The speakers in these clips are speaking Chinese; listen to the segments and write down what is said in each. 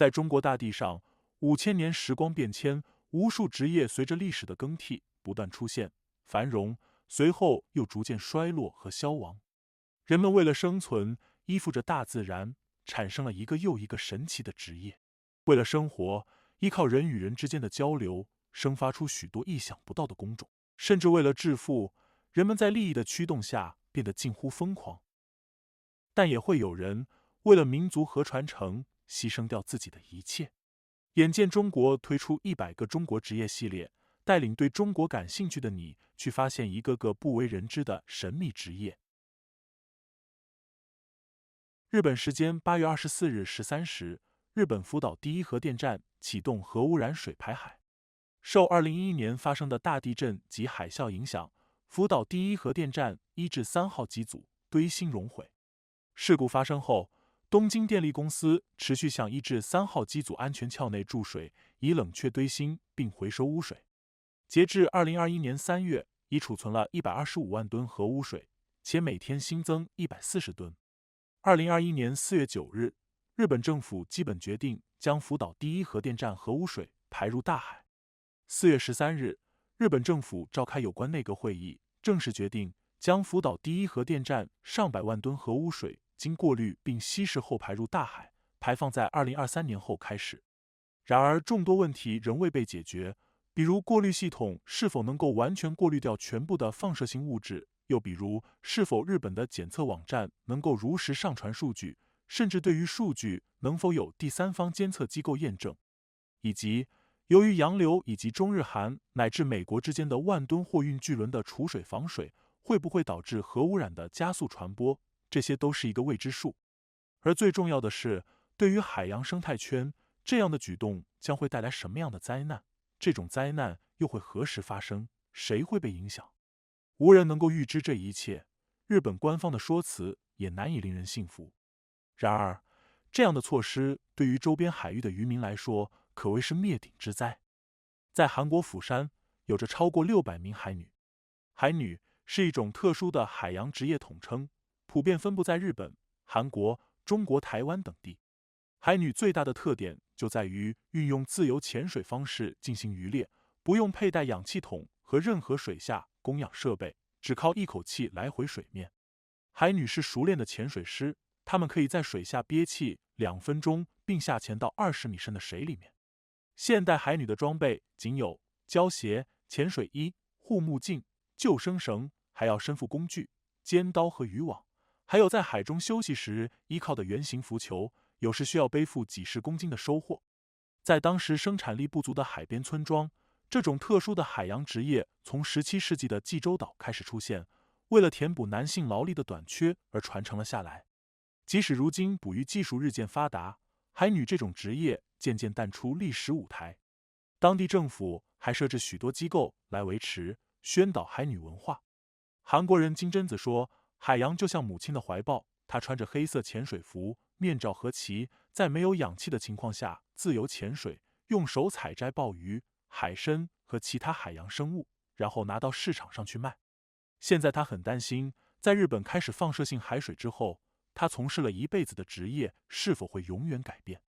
在中国大地上，5000年时光变迁，无数职业随着历史的更替不断出现、繁荣，随后又逐渐衰落和消亡。人们为了生存，依附着大自然，产生了一个又一个神奇的职业。为了生活，依靠人与人之间的交流，生发出许多意想不到的工种。甚至为了致富，人们在利益的驱动下变得近乎疯狂。但也会有人为了民族和传承，牺牲掉自己的一切。眼见中国推出100个中国职业系列，带领对中国感兴趣的你去发现一个个不为人知的神秘职业。日本时间8月24日13时，日本福岛第一核电站启动核污染水排海。受2011年发生的大地震及海啸影响，福岛第一核电站1至3号机组堆芯熔毁。事故发生后，东京电力公司持续向1至3号机组安全壳内注水，以冷却堆芯并回收污水。截至2021年3月，已储存了125万吨核污水，且每天新增140吨。2021年4月9日，日本政府基本决定将福岛第一核电站核污水排入大海。4月13日，日本政府召开有关内阁会议，正式决定将福岛第一核电站上百万吨核污水经过滤并稀释后排入大海，排放在2023年后开始。然而，众多问题仍未被解决，比如过滤系统是否能够完全过滤掉全部的放射性物质，又比如是否日本的检测网站能够如实上传数据，甚至对于数据能否有第三方监测机构验证，以及由于洋流以及中日韩乃至美国之间的万吨货运巨轮的储水防水，会不会导致核污染的加速传播，这些都是一个未知数。而最重要的是，对于海洋生态圈，这样的举动将会带来什么样的灾难？这种灾难又会何时发生？谁会被影响？无人能够预知这一切，日本官方的说辞也难以令人信服。然而，这样的措施对于周边海域的渔民来说，可谓是灭顶之灾。在韩国釜山，有着超过600名海女。海女是一种特殊的海洋职业统称，普遍分布在日本、韩国、中国台湾等地。海女最大的特点就在于运用自由潜水方式进行渔猎，不用佩戴氧气筒和任何水下供氧设备，只靠一口气来回水面。海女是熟练的潜水师，她们可以在水下憋气2分钟，并下潜到20米深的水里面。现代海女的装备仅有胶鞋、潜水衣、护目镜、救生绳，还要身负工具、尖刀和渔网，还有在海中休息时依靠的圆形浮球，有时需要背负几十公斤的收获。在当时生产力不足的海边村庄，这种特殊的海洋职业从17世纪的济州岛开始出现，为了填补男性劳力的短缺而传承了下来。即使如今捕鱼技术日渐发达，海女这种职业渐渐淡出历史舞台。当地政府还设置许多机构来维持、宣导海女文化。韩国人金贞子说，海洋就像母亲的怀抱，她穿着黑色潜水服、面罩和鳍，在没有氧气的情况下自由潜水，用手采摘鲍鱼、海参和其他海洋生物，然后拿到市场上去卖。现在她很担心，在日本开始放射性海水之后，她从事了一辈子的职业是否会永远改变。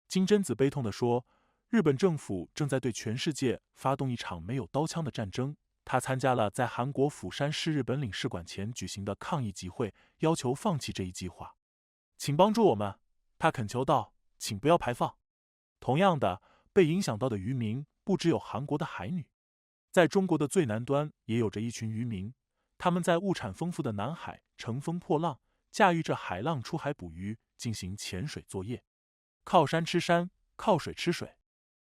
金贞子悲痛地说，日本政府正在对全世界发动一场没有刀枪的战争。他参加了在韩国釜山市日本领事馆前举行的抗议集会，要求放弃这一计划。请帮助我们，他恳求道，请不要排放。同样的，被影响到的渔民不只有韩国的海女，在中国的最南端也有着一群渔民，他们在物产丰富的南海乘风破浪，驾驭着海浪出海捕鱼，进行潜水作业。靠山吃山，靠水吃水。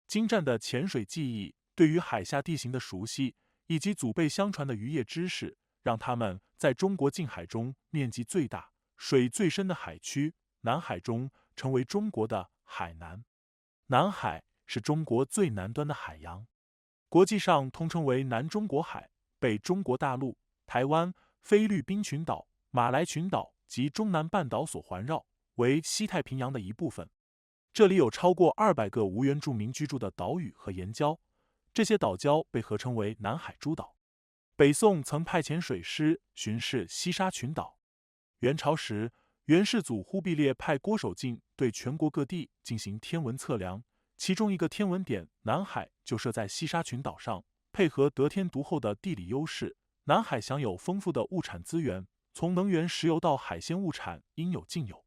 精湛的潜水技艺，对于海下地形的熟悉，以及祖辈相传的渔业知识，让他们在中国近海中面积最大、水最深的海区南海中成为中国的海南。南海是中国最南端的海洋，国际上通称为南中国海，被中国大陆、台湾、菲律宾群岛、马来群岛及中南半岛所环绕，为西太平洋的一部分。这里有超过200个无原住民居住的岛屿和岩礁，这些岛礁被合称为南海诸岛。北宋曾派遣水师巡视西沙群岛。元朝时，元世祖忽必烈派郭守敬对全国各地进行天文测量，其中一个天文点南海就设在西沙群岛上，配合得天独厚的地理优势，南海享有丰富的物产资源，从能源、石油到海鲜物产应有尽有。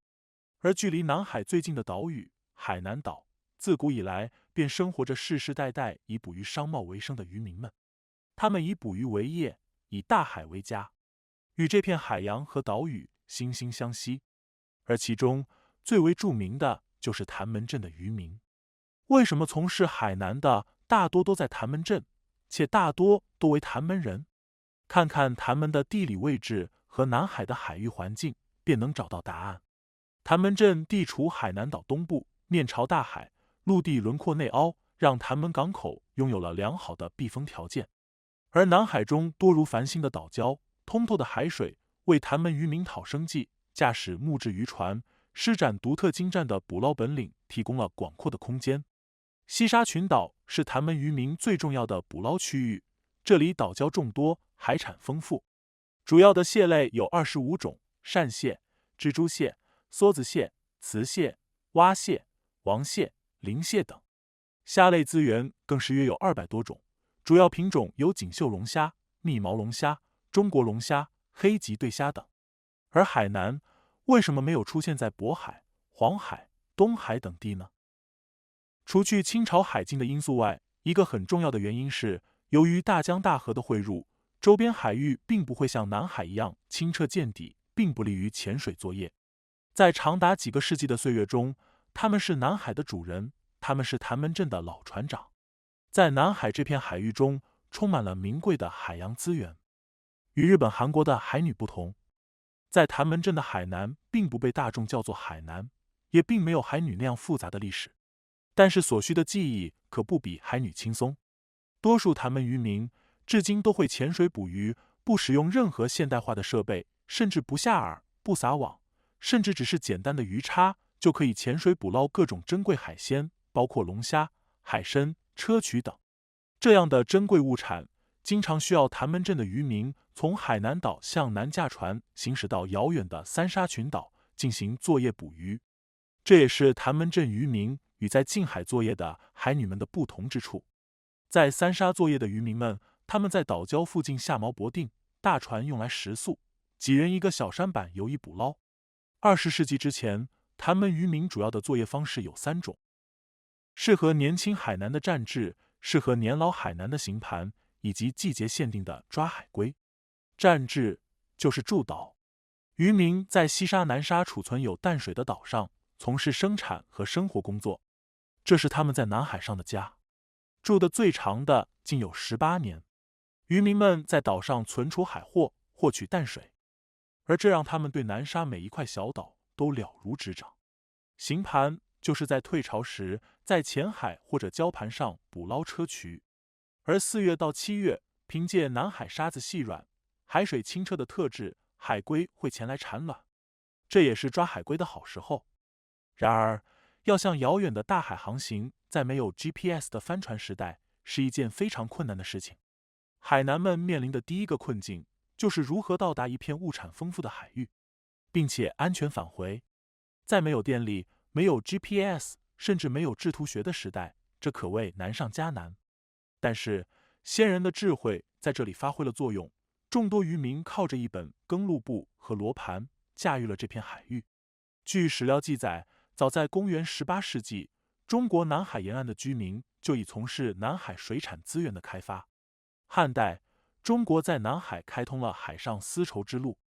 而距离南海最近的岛屿海南岛，自古以来便生活着世世代代以捕鱼商贸为生的渔民们，他们以捕鱼为业，以大海为家，与这片海洋和岛屿惺惺相惜。而其中最为著名的就是谭门镇的渔民。为什么从事海南的大多都在谭门镇，且大多都为谭门人？看看谭门的地理位置和南海的海域环境，便能找到答案。谭门镇地处海南岛东部，面朝大海，陆地轮廓内凹，让谭门港口拥有了良好的避风条件。而南海中多如繁星的岛礁，通透的海水为谭门渔民讨生计，驾驶木质渔船，施展独特精湛的捕捞本领，提供了广阔的空间。西沙群岛是谭门渔民最重要的捕捞区域，这里岛礁众多，海产丰富。主要的蟹类有25种，鳝蟹、蜘蛛蟹、梭子蟹、雌蟹、蛙蟹、王蟹、鳞蟹等。虾类资源更是约有200多种，主要品种有锦绣龙虾、密毛龙虾、中国龙虾、黑鳍对虾等。而海南为什么没有出现在渤海、黄海、东海等地呢？除去清朝海禁的因素外，一个很重要的原因是，由于大江大河的汇入，周边海域并不会像南海一样清澈见底，并不利于潜水作业。在长达几个世纪的岁月中，他们是南海的主人，他们是谭门镇的老船长。在南海这片海域中，充满了名贵的海洋资源。与日本、韩国的海女不同，在谭门镇的海南并不被大众叫做海南，也并没有海女那样复杂的历史。但是所需的技艺可不比海女轻松。多数谭门渔民至今都会潜水捕鱼，不使用任何现代化的设备，甚至不下饵、不撒网，甚至只是简单的鱼叉，就可以潜水捕捞各种珍贵海鲜，包括龙虾、海参、砗磲等。这样的珍贵物产，经常需要谭门镇的渔民从海南岛向南驾船行驶到遥远的三沙群岛进行作业捕鱼。这也是谭门镇渔民与在近海作业的海女们的不同之处。在三沙作业的渔民们，他们在岛礁附近下锚泊定，大船用来食宿，几人一个小舢板游弋捕捞。20世纪之前，谭门渔民主要的作业方式有3种：适合年轻海南的战制，适合年老海南的行盘，以及季节限定的抓海龟。战制就是筑岛，渔民在西沙、南沙储存有淡水的岛上从事生产和生活工作，这是他们在南海上的家。住的最长的竟有18年。渔民们在岛上存储海货，获取淡水，而这让他们对南沙每一块小岛都了如指掌。行盘就是在退潮时在浅海或者礁盘上捕捞砗磲，而4月到7月，凭借南海沙子细软、海水清澈的特质，海龟会前来产卵，这也是抓海龟的好时候。然而，要向遥远的大海航行，在没有 GPS 的帆船时代，是一件非常困难的事情。海南们面临的第一个困境，就是如何到达一片物产丰富的海域，并且安全返回。在没有电力、没有 GPS， 甚至没有制图学的时代，这可谓难上加难。但是，先人的智慧在这里发挥了作用，众多渔民靠着一本耕路簿和罗盘，驾驭了这片海域。据史料记载，早在公元18世纪，中国南海沿岸的居民就已从事南海水产资源的开发。汉代，中国在南海开通了海上丝绸之路。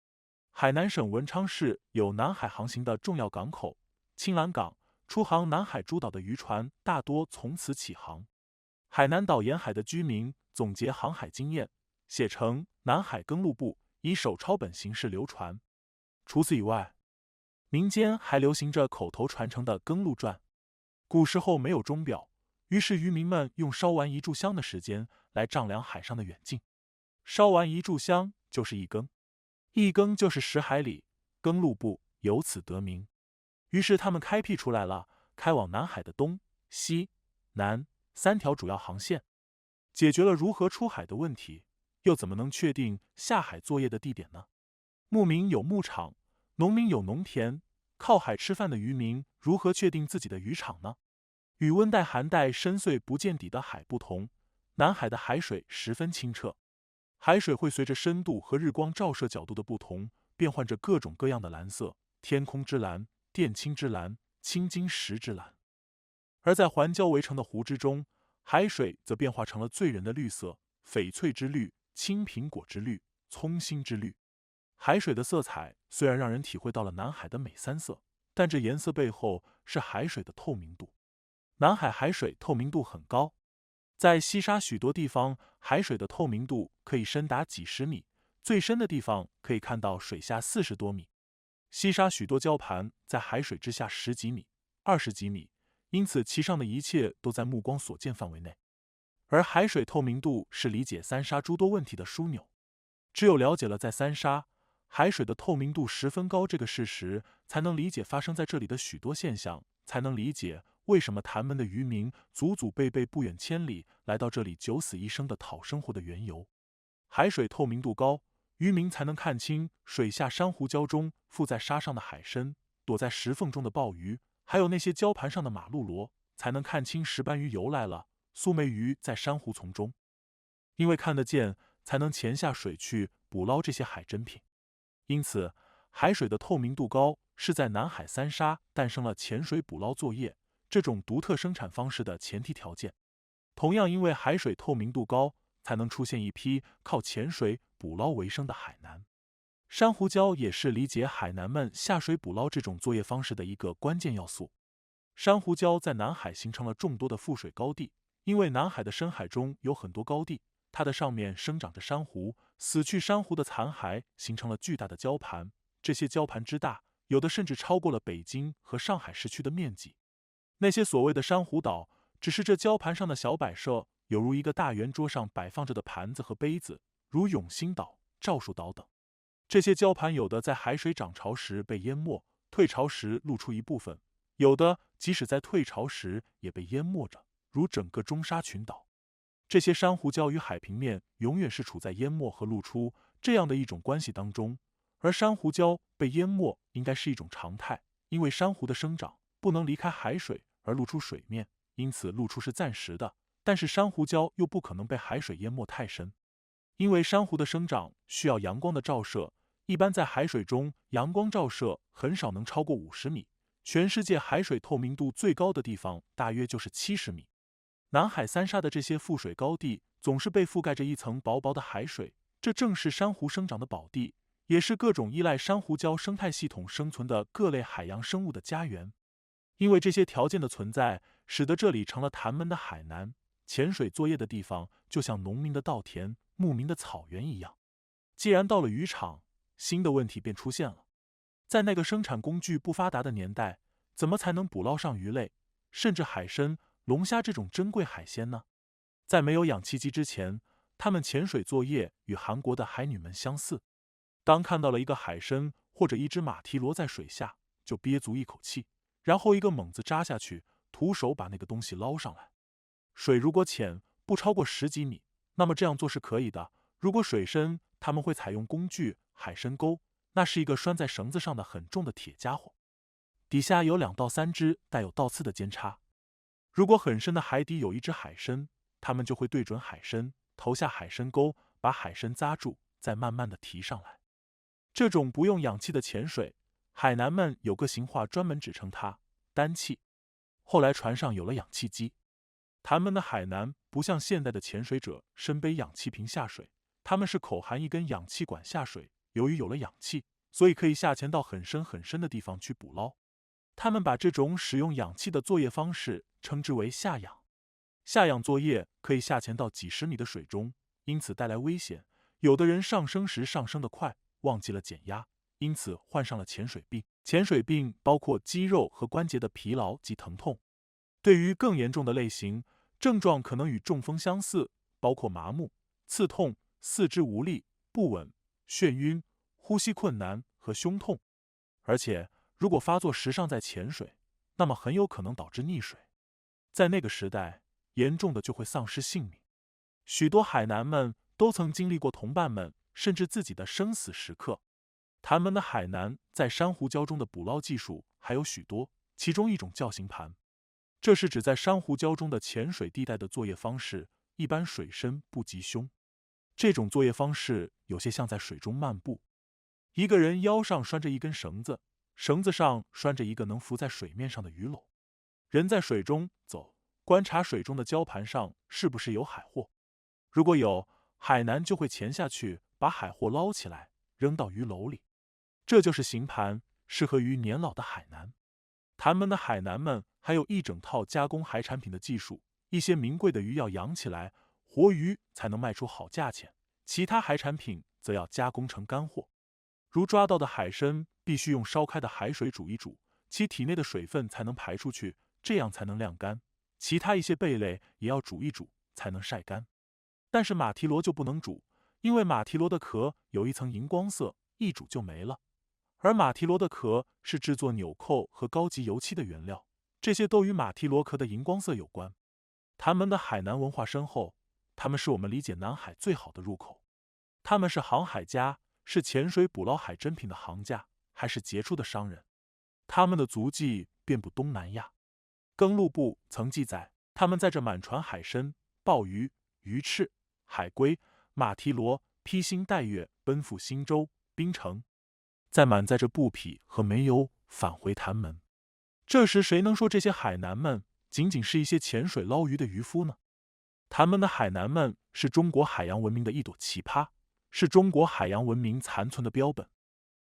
海南省文昌市有南海航行的重要港口青兰港，出航南海诸岛的渔船大多从此起航。海南岛沿海的居民总结航海经验，写成《南海耕路簿》，以手抄本形式流传。除此以外，民间还流行着口头传承的耕路传。古时候没有钟表，于是渔民们用烧完一炷香的时间来丈量海上的远近。烧完一炷香就是1更，1更就是10海里，耕路簿由此得名。于是他们开辟出来了开往南海的东、西、南3条主要航线，解决了如何出海的问题，又怎么能确定下海作业的地点呢？牧民有牧场，农民有农田，靠海吃饭的渔民如何确定自己的渔场呢？与温带、寒带深邃不见底的海不同，南海的海水十分清澈，海水会随着深度和日光照射角度的不同，变换着各种各样的蓝色，天空之蓝、靛青之蓝、青金石之蓝。而在环礁围成的湖之中，海水则变化成了醉人的绿色，翡翠之绿、青苹果之绿、葱心之绿。海水的色彩虽然让人体会到了南海的美三色，但这颜色背后是海水的透明度。南海海水透明度很高，在西沙许多地方，海水的透明度可以深达几十米，最深的地方可以看到水下40多米。西沙许多礁盘在海水之下10几米、20几米，因此其上的一切都在目光所见范围内。而海水透明度是理解三沙诸多问题的枢纽，只有了解了在三沙海水的透明度十分高这个事实，才能理解发生在这里的许多现象，才能理解为什么潭门的渔民祖祖辈辈不远千里来到这里九死一生的讨生活的缘由。海水透明度高，渔民才能看清水下珊瑚礁中附在沙上的海参，躲在石缝中的鲍鱼，还有那些礁盘上的马路螺，才能看清石斑鱼游来了，苏眉鱼在珊瑚丛中。因为看得见，才能潜下水去捕捞这些海珍品。因此，海水的透明度高是在南海三沙诞生了潜水捕捞作业这种独特生产方式的前提条件。同样，因为海水透明度高，才能出现一批靠潜水捕捞为生的海南。珊瑚礁也是理解海南们下水捕捞这种作业方式的一个关键要素。珊瑚礁在南海形成了众多的覆水高地，因为南海的深海中有很多高地，它的上面生长着珊瑚，死去珊瑚的残骸形成了巨大的礁盘，这些礁盘之大，有的甚至超过了北京和上海市区的面积。那些所谓的珊瑚岛，只是这礁盘上的小摆设，犹如一个大圆桌上摆放着的盘子和杯子，如永兴岛、赵树岛等。这些礁盘有的在海水涨潮时被淹没，退潮时露出一部分，有的即使在退潮时也被淹没着，如整个中沙群岛。这些珊瑚礁与海平面永远是处在淹没和露出这样的一种关系当中，而珊瑚礁被淹没应该是一种常态，因为珊瑚的生长不能离开海水而露出水面，因此露出是暂时的，但是珊瑚礁又不可能被海水淹没太深，因为珊瑚的生长需要阳光的照射，一般在海水中阳光照射很少能超过50米，全世界海水透明度最高的地方大约就是70米。南海三沙的这些覆水高地总是被覆盖着一层薄薄的海水，这正是珊瑚生长的宝地，也是各种依赖珊瑚礁生态系统生存的各类海洋生物的家园。因为这些条件的存在，使得这里成了潭门的海南，潜水作业的地方就像农民的稻田、牧民的草原一样。既然到了渔场，新的问题便出现了。在那个生产工具不发达的年代，怎么才能捕捞上鱼类，甚至海参、龙虾这种珍贵海鲜呢？在没有氧气机之前，他们潜水作业与韩国的海女们相似。当看到了一个海参或者一只马蹄螺在水下，就憋足一口气，然后一个猛子扎下去，徒手把那个东西捞上来。水如果浅，不超过10几米，那么这样做是可以的。如果水深，他们会采用工具海参钩，那是一个拴在绳子上的很重的铁家伙，底下有2到3只带有倒刺的尖叉。如果很深的海底有一只海参，他们就会对准海参，投下海参钩，把海参扎住，再慢慢的提上来。这种不用氧气的潜水，海南们有个型话专门指称它单气。后来船上有了氧气机，潭门的海南不像现代的潜水者身背氧气瓶下水，他们是口含一根氧气管下水，由于有了氧气，所以可以下潜到很深很深的地方去捕捞。他们把这种使用氧气的作业方式称之为下氧。下氧作业可以下潜到几十米的水中，因此带来危险。有的人上升时上升得快，忘记了减压，因此患上了潜水病。潜水病包括肌肉和关节的疲劳及疼痛。对于更严重的类型，症状可能与中风相似，包括麻木、刺痛、四肢无力、不稳、眩晕、呼吸困难和胸痛。而且如果发作时尚在潜水，那么很有可能导致溺水。在那个时代，严重的就会丧失性命。许多海南们都曾经历过同伴们甚至自己的生死时刻。谭门的海南在珊瑚礁中的捕捞技术还有许多，其中一种叫行盘，这是指在珊瑚礁中的浅水地带的作业方式，一般水深不及胸。这种作业方式有些像在水中漫步，一个人腰上拴着一根绳子，绳子上拴着一个能浮在水面上的鱼篓，人在水中走，观察水中的礁盘上是不是有海货，如果有，海南就会潜下去把海货捞起来，扔到鱼篓里。这就是行盘，适合于年老的海南。谭门的海南们还有一整套加工海产品的技术，一些名贵的鱼要养起来，活鱼才能卖出好价钱，其他海产品则要加工成干货。如抓到的海参必须用烧开的海水煮一煮，其体内的水分才能排出去，这样才能晾干。其他一些贝类也要煮一煮才能晒干。但是马蹄螺就不能煮，因为马蹄螺的壳有一层荧光色，一煮就没了。而马蹄螺的壳是制作纽扣和高级油漆的原料，这些都与马蹄螺壳的荧光色有关。谭门的海南文化深厚，他们是我们理解南海最好的入口。他们是航海家，是潜水捕捞海珍品的行家，还是杰出的商人。他们的足迹遍布东南亚。更录部曾记载，他们载着满船海参、鲍鱼、鱼翅、海龟、马蹄螺披星戴月奔赴新州、槟城，再满载着布匹和煤油返回谭门。这时谁能说这些海南们仅仅是一些潜水捞鱼的渔夫呢？谭门的海南们是中国海洋文明的一朵奇葩，是中国海洋文明残存的标本。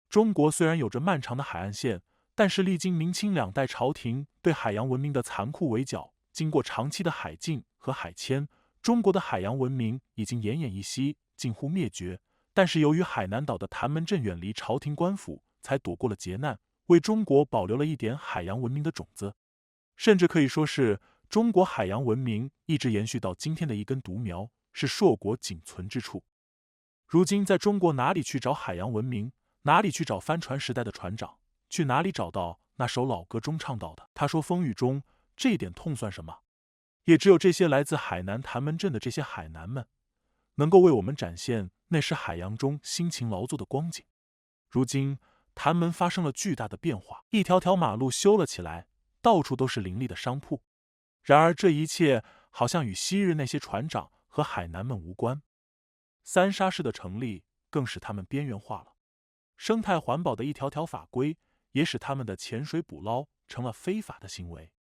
中国虽然有着漫长的海岸线，但是历经明清两代朝廷对海洋文明的残酷围剿，经过长期的海禁和海迁，中国的海洋文明已经奄奄一息，近乎灭绝。但是由于海南岛的谭门镇远离朝廷官府，才躲过了劫难，为中国保留了一点海洋文明的种子，甚至可以说是中国海洋文明一直延续到今天的一根独苗，是硕果仅存之处。如今在中国哪里去找海洋文明？哪里去找帆船时代的船长？去哪里找到那首老歌中唱到的他说风雨中，这点痛算什么？也只有这些来自海南谭门镇的这些海南们，能够为我们展现那时海洋中辛勤劳作的光景。如今谭门发生了巨大的变化，一条条马路修了起来，到处都是林立的商铺。然而这一切好像与昔日那些船长和海南们无关。三沙市的成立更使他们边缘化了，生态环保的一条条法规也使他们的潜水捕捞成了非法的行为。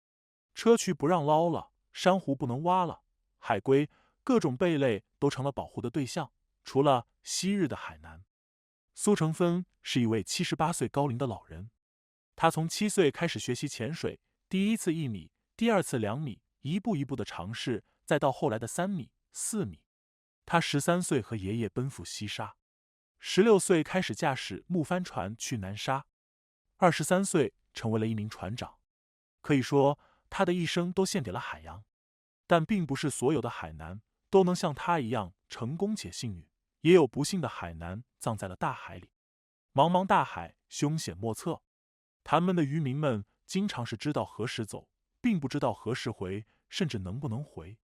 砗磲不让捞了，珊瑚不能挖了，海龟、各种贝类都成了保护的对象，除了昔日的海南。苏成芬是一位78岁高龄的老人，他从7岁开始学习潜水，第一次1米，第二次2米，一步一步的尝试，再到后来的3米、4米。他13岁和爷爷奔赴西沙，16岁开始驾驶木帆船去南沙，23岁成为了一名船长。可以说他的一生都献给了海洋。但并不是所有的海南都能像他一样成功且幸运，也有不幸的海南葬在了大海里。茫茫大海，凶险莫测，谭门的渔民们经常是知道何时走，并不知道何时回，甚至能不能回。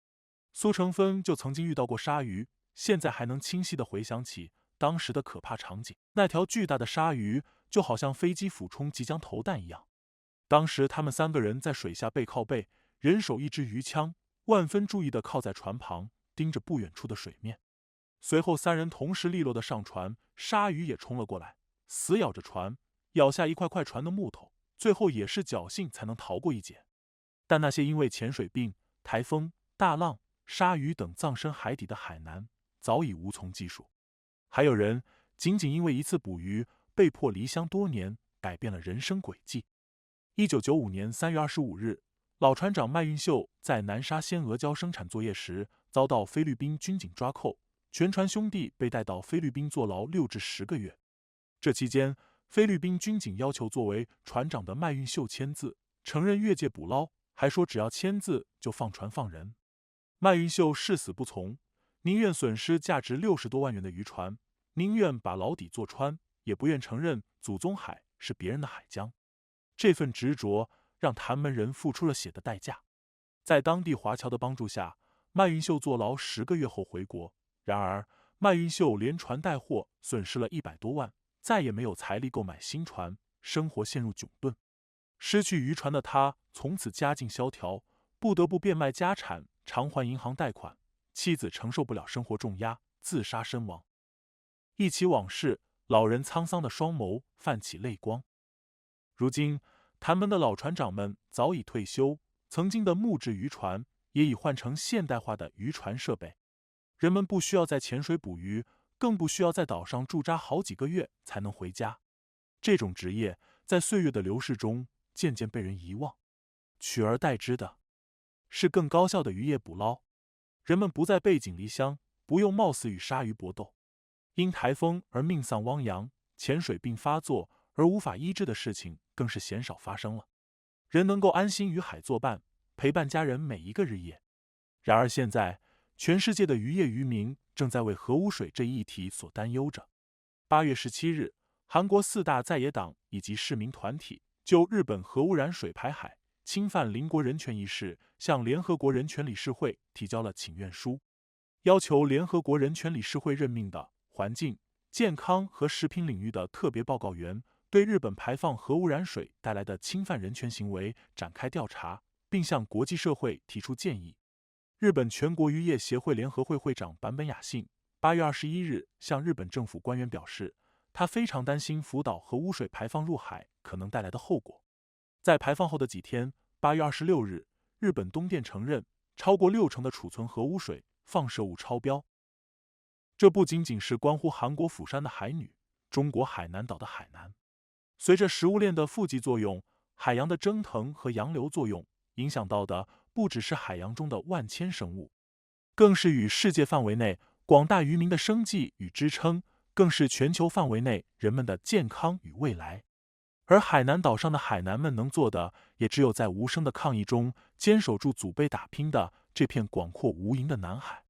苏成芬就曾经遇到过鲨鱼，现在还能清晰地回想起当时的可怕场景。那条巨大的鲨鱼就好像飞机俯冲即将投弹一样。当时他们3个人在水下背靠背，人手一支鱼枪，万分注意地靠在船旁，盯着不远处的水面。随后3人同时利落地上船，鲨鱼也冲了过来，死咬着船，咬下一块块船的木头，最后也是侥幸才能逃过一劫。但那些因为潜水病、台风、大浪、鲨鱼等葬身海底的海南早已无从计数。还有人仅仅因为一次捕鱼，被迫离乡多年，改变了人生轨迹。1995年3月25日，老船长麦运秀在南沙鲜鹅礁生产作业时，遭到菲律宾军警抓扣，全船兄弟被带到菲律宾坐牢6至10个月。这期间，菲律宾军警要求作为船长的麦运秀签字，承认越界捕捞，还说只要签字就放船放人。麦运秀誓死不从，宁愿损失价值60多万元的渔船，宁愿把牢底坐穿，也不愿承认祖宗海是别人的海疆。这份执着让谭门人付出了血的代价。在当地华侨的帮助下，麦运秀坐牢10个月后回国。然而麦运秀连船带货损失了100多万，再也没有财力购买新船，生活陷入窘顿。失去渔船的他，从此家境萧条，不得不变卖家产偿还银行贷款。妻子承受不了生活重压，自杀身亡。忆起往事，老人沧桑的双眸泛起泪光。如今，潭门的老船长们早已退休，曾经的木质渔船也已换成现代化的渔船设备。人们不需要在潜水捕鱼，更不需要在岛上驻扎好几个月才能回家。这种职业在岁月的流逝中渐渐被人遗忘，取而代之的是更高效的渔业捕捞。人们不再背井离乡，不用冒死与鲨鱼搏斗。因台风而命丧汪洋，潜水病发作而无法医治的事情更是鲜少发生了。人能够安心与海作伴，陪伴家人每一个日夜。然而现在，全世界的渔业渔民正在为核污水这一议题所担忧着。8月17日，韩国4大在野党以及市民团体就日本核污染水排海、侵犯邻国人权一事，向联合国人权理事会提交了请愿书，要求联合国人权理事会任命的环境、健康和食品领域的特别报告员对日本排放核污染水带来的侵犯人权行为展开调查，并向国际社会提出建议。日本全国渔业协会联合会会长坂本雅信8月21日向日本政府官员表示，他非常担心福岛核污水排放入海可能带来的后果。在排放后的几天，8月26日，日本东电承认超过60%的储存核污水放射物超标。这不仅仅是关乎韩国釜山的海女，中国海南岛的海南。随着食物链的负极作用，海洋的蒸腾和洋流作用影响到的不只是海洋中的万千生物，更是与世界范围内广大渔民的生计与支撑，更是全球范围内人们的健康与未来。而海南岛上的海南们能做的，也只有在无声的抗议中坚守住祖辈打拼的这片广阔无垠的南海。